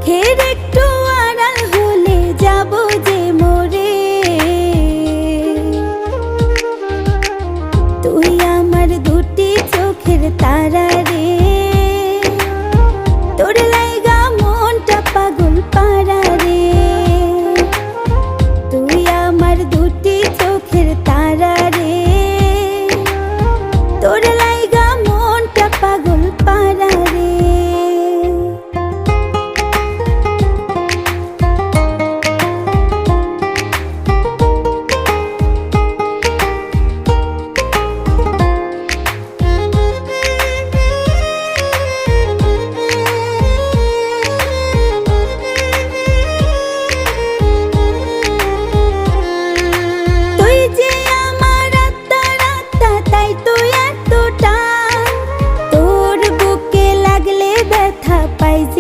চোখের একটু আড়াল হলে যাব যে মরে। তুই আমার দুটি চোখের তারা রে।